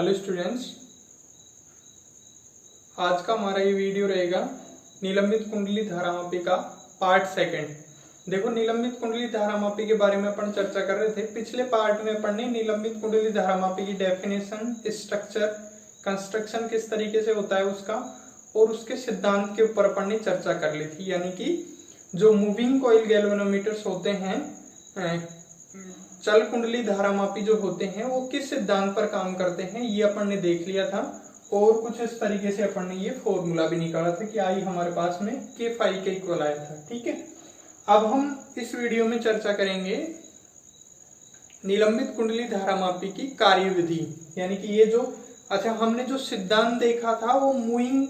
Hello students, आज का हमारा ये वीडियो रहेगा निलंबित कुंडली धारामापी का पार्ट सेकंड। देखो, निलंबित कुंडली धारामापी के बारे में अपन चर्चा कर रहे थे। पिछले पार्ट में अपन ने निलंबित कुंडली धारामापी की डेफिनेशन, स्ट्रक्चर, कंस्ट्रक्शन किस तरीके से होता है उसका और उसके सिद्धांत के ऊपर अपन ने चर्चा कर ली थी। यानी कि जो मूविंग कॉइल गैल्वेनोमीटर्स होते हैं, चल कुंडली धारामापी जो होते हैं, वो किस सिद्धांत पर काम करते हैं ये अपन ने देख लिया था। और कुछ इस तरीके से अपन ने ये फॉर्मूला भी निकाला था कि आई हमारे पास में के फाई के इक्वल आया था। ठीक है, अब हम इस वीडियो में चर्चा करेंगे निलंबित कुंडली धारामापी की कार्यविधि। यानी कि ये जो हमने जो सिद्धांत देखा था वो मूविंग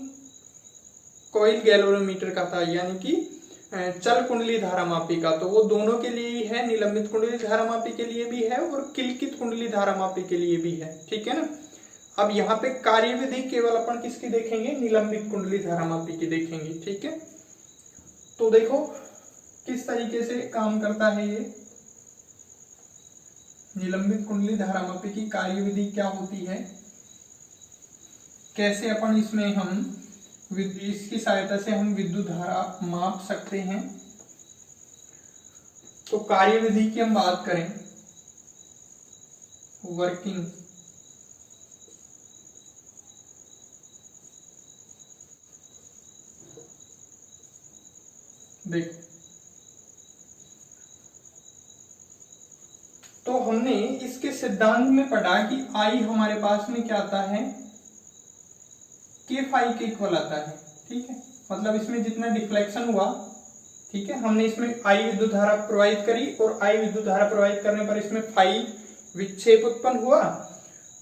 कॉइल गैल्वेनोमीटर का था, यानी कि चल कुंडली धारामापी का। तो वो दोनों के लिए ही है, निलंबित कुंडली धारामापी के लिए भी है और किलकित कुंडली धारामापी के लिए भी है। ठीक है ना। अब यहाँ पे कार्यविधि केवल अपन किसकी देखेंगे? निलंबित कुंडली धारामापी की देखेंगे। ठीक है, तो देखो किस तरीके से काम करता है ये निलंबित कुंडली धारामापी की कार्यविधि क्या होती है, कैसे अपन इसमें हम इसकी सहायता से हम विद्युत धारा माप सकते हैं। तो कार्यविधि की हम बात करें, वर्किंग, देखो तो हमने इसके सिद्धांत में पढ़ा कि आई हमारे पास में क्या आता है, के फाई के इक्वल आता है। ठीक है, मतलब इसमें जितना डिफ्लेक्शन हुआ, ठीक है, हमने इसमें आई विद्युत धारा प्रवाहित करी और आई विद्युत धारा प्रवाहित करने पर इसमें फाई विक्षेप उत्पन्न हुआ।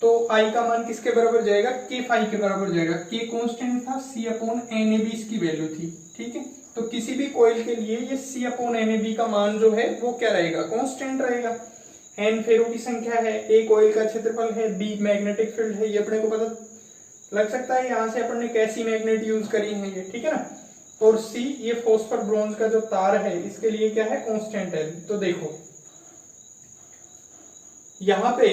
तो आई का मान किसके बराबर जाएगा? के फाई के बराबर जाएगा। के कांस्टेंट था, सी अपॉन एन ए बी इसकी वैल्यू थी। ठीक है, तो किसी भी कॉइल के लिए ये सी अपॉन एन ए बी का मान जो है वो क्या रहेगा? कांस्टेंट रहेगा। एन फेरों की संख्या है, ए कॉइल का क्षेत्रफल है, बी मैग्नेटिक फील्ड है, ये अपने को पता लग सकता है यहां से अपन ने कैसी मैग्नेट यूज करी है ये। ठीक है ना। और सी ये फॉस्फर ब्रोंज का जो तार है इसके लिए क्या है? कांस्टेंट है। तो देखो यहां पे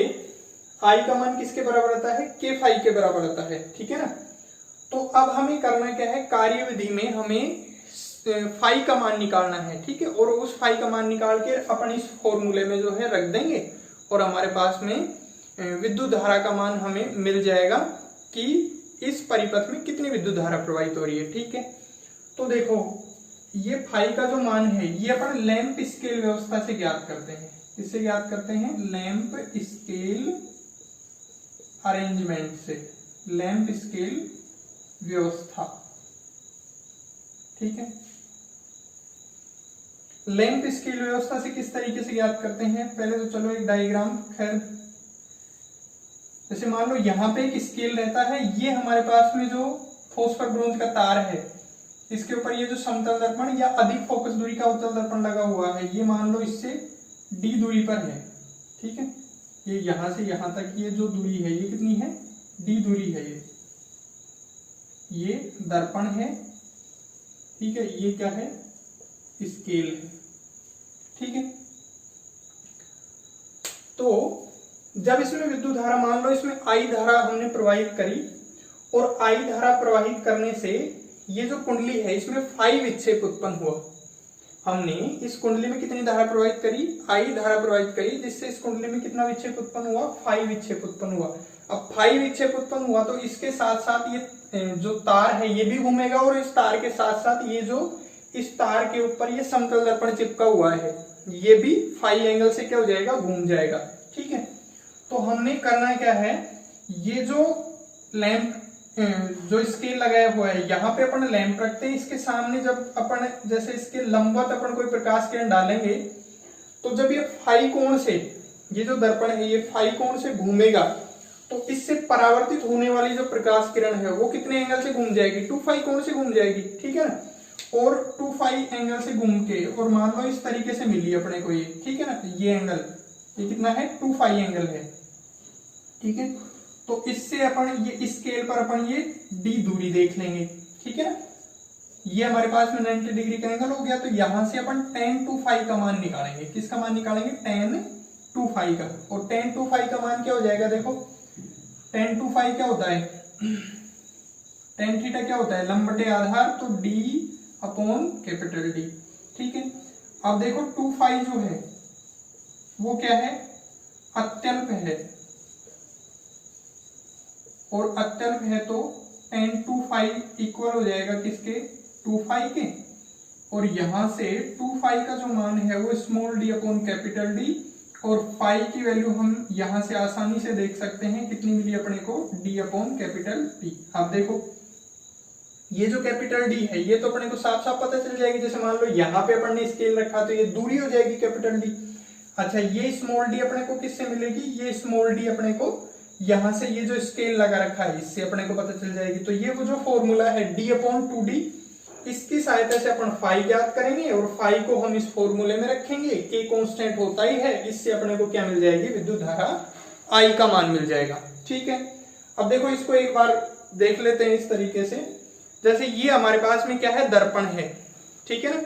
आई का मान किसके बराबर आता है? के फाई के बराबर आता है। ठीक है ना। तो अब हमें करना क्या है? कार्यविधि में हमें फाई का मान निकालना है। ठीक है, और उस फाई का मान निकाल के अपन इस फॉर्मूले में जो है रख देंगे और हमारे पास में विद्युत धारा का मान हमें मिल जाएगा कि इस परिपथ में कितनी विद्युत धारा प्रवाहित हो रही है। ठीक है, तो देखो ये फाई का जो मान है ये अपन लैंप स्केल व्यवस्था से ज्ञात करते हैं। इससे ज्ञात करते हैं लैंप स्केल अरेंजमेंट से, लैंप स्केल व्यवस्था। ठीक है, लैंप स्केल व्यवस्था से किस तरीके से ज्ञात करते हैं? पहले तो चलो एक डायग्राम, खैर जैसे मान लो यहाँ पे एक स्केल रहता है, ये हमारे पास में जो फॉस्फर ब्रोंज का तार है इसके ऊपर ये जो समतल दर्पण या अधिक फोकस दूरी का उत्तल दर्पण लगा हुआ है, ये मान लो इससे डी दूरी पर है। ठीक है, ये यहां से यहां तक ये जो दूरी है ये कितनी है? डी दूरी है। ये दर्पण है। ठीक है, ये क्या है? स्केल है। ठीक है, तो जब इसमें विद्युत धारा, मान लो इसमें आई धारा हमने प्रवाहित करी और आई धारा प्रवाहित करने से ये जो कुंडली है इसमें फाई विक्षेप उत्पन्न हुआ। हमने इस कुंडली में कितनी धारा प्रवाहित करी? आई धारा प्रवाहित करी, जिससे इस कुंडली में कितना विक्षेप उत्पन्न हुआ? फाई विक्षेप उत्पन्न हुआ। अब फाई विक्षेप उत्पन्न हुआ तो इसके साथ साथ ये जो तार है ये भी घूमेगा और इस तार के साथ साथ ये जो इस तार के ऊपर ये समतल दर्पण चिपका हुआ है ये भी फाई एंगल से क्या हो जाएगा? घूम जाएगा। ठीक है, तो हमने करना क्या है? ये जो लैंप जो स्केल लगाया हुआ है यहाँ पे अपन लैंप रखते हैं, इसके सामने जब अपन जैसे इसके लंबवत अपन कोई प्रकाश किरण डालेंगे तो जब ये फाई कोण से, ये जो दर्पण है ये फाई कोण से घूमेगा तो इससे परावर्तित होने वाली जो प्रकाश किरण है वो कितने एंगल से घूम जाएगी? 2 फाई कोण से घूम जाएगी। ठीक है ना, और 2 फाई एंगल से घूम के, और मान लो इस तरीके से मिली अपने को ये। ठीक है ना, ये एंगल ये कितना है? 2 फाई एंगल है। ठीक है, तो इससे अपन ये स्केल पर अपन ये डी दूरी देख लेंगे। ठीक है ना, ये हमारे पास में 90 डिग्री का एंगल हो गया। तो यहां से अपन tan 2 फाई का मान निकालेंगे। किसका मान निकालेंगे? tan 2 फाई का। और tan 2 फाई का मान क्या हो जाएगा? देखो tan 2 फाई क्या होता है, tan थीटा क्या होता है, लंब बटे आधार, तो d अपॉन कैपिटल D। ठीक है, अब देखो 2 फाई जो है वो क्या है, अत्यल्प है, और अत्यल्प है तो tan 2 फाई इक्वल हो जाएगा किसके, 2 फाई के, और यहां से 2 फाई का जो मान है वो small d upon capital D, और फाई की वैल्यू हम यहां से आसानी से देख सकते हैं कितनी मिली अपने को, d अपॉन कैपिटल D। अब देखो ये जो कैपिटल D है ये तो अपने को साफ साफ पता चल जाएगी, जैसे मान लो यहाँ पे अपन ने स्केल रखा तो ये दूरी हो जाएगी कैपिटल D। अच्छा, ये स्मॉल d अपने को किससे मिलेगी, ये स्मॉल d अपने को यहां से ये जो स्केल लगा रखा है इससे अपने को पता चल जाएगी। तो ये वो जो फॉर्मूला है d अपॉन 2d, इसकी सहायता से अपन फाई ज्ञात करेंगे और फाई को हम इस फॉर्मूले में रखेंगे, k कांस्टेंट होता ही है, इससे अपने को क्या मिल जाएगी, विद्युत धारा I का मान मिल जाएगा। ठीक है, अब देखो इसको एक बार देख लेते हैं इस तरीके से, जैसे ये हमारे पास में क्या है, दर्पण है। ठीक है ना,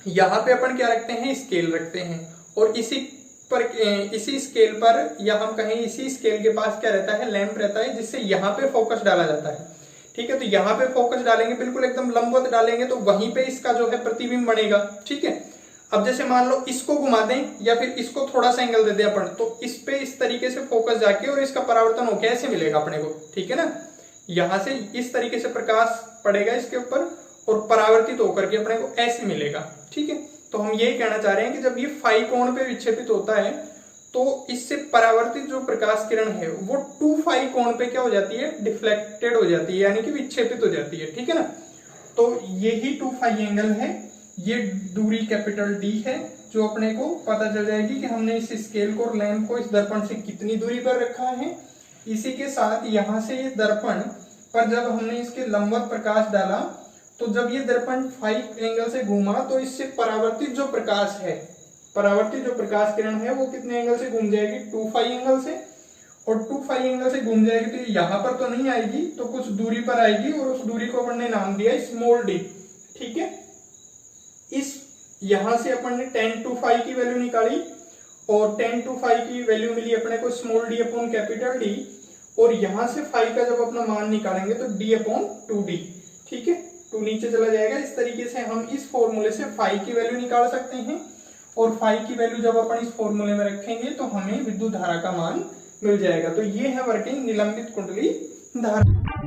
यहाँ पे अपन क्या रखते हैं, स्केल रखते हैं, और इसी स्केल पर, या हम कहें इसी स्केल के पास क्या रहता है, लैंप रहता है, जिससे यहाँ पे फोकस डाला जाता है। ठीक है, तो यहाँ पे फोकस डालेंगे, बिल्कुल एकदम लंबवत डालेंगे, तो वहीं पे इसका जो है प्रतिबिंब बनेगा। ठीक है, अब जैसे मान लो इसको घुमा दें या फिर इसको थोड़ा सा एंगल दे दें अपन, तो इस पे इस तरीके से फोकस जाके और इसका परावर्तन हो कैसे मिलेगा अपने को। ठीक है ना, यहां से इस तरीके से प्रकाश पड़ेगा इसके ऊपर और परावर्तित होकर के अपने को ऐसे मिलेगा। ठीक है, तो हम यही कहना चाह रहे हैं कि जब ये फाई कोण पे विक्षेपित होता है तो इससे परावर्तित जो प्रकाश किरण है वो 2 फाई कोण पे क्या हो जाती है, डिफ्लेक्टेड हो जाती है, यानी कि विक्षेपित हो जाती है। ठीक है ना, तो यही 2 फाई एंगल है, ये दूरी कैपिटल D है, जो अपने को पता चल जाएगी कि हमने इस स्केल को, लैंप को इस दर्पण से कितनी दूरी पर रखा है। इसी के साथ यहां से ये दर्पण पर जब हमने इसके लंबवत प्रकाश डाला, तो जब ये दर्पण फाई एंगल से घूमा तो इससे परावर्तित जो प्रकाश है, परावर्तित जो प्रकाश किरण है वो कितने एंगल से घूम जाएगी, 2 फाई एंगल से, और 2 फाई एंगल से घूम जाएगी तो यहाँ पर तो नहीं आएगी, तो कुछ दूरी पर आएगी, और उस दूरी को अपन ने नाम दिया स्मॉल d। ठीक है, इस यहां से अपन ने tan 2 फाई की वैल्यू निकाली, और tan 2 फाई की वैल्यू मिली अपने को small d upon capital D, और यहां से फाई का जब अपना मान निकालेंगे तो d अपॉन 2d। ठीक है, 2 नीचे चला जाएगा। इस तरीके से हम इस फॉर्मूले से फाई की वैल्यू निकाल सकते हैं, और फाई की वैल्यू जब अपन इस फॉर्मूले में रखेंगे तो हमें विद्युत धारा का मान मिल जाएगा। तो ये है वर्किंग निलंबित कुंडली धारा।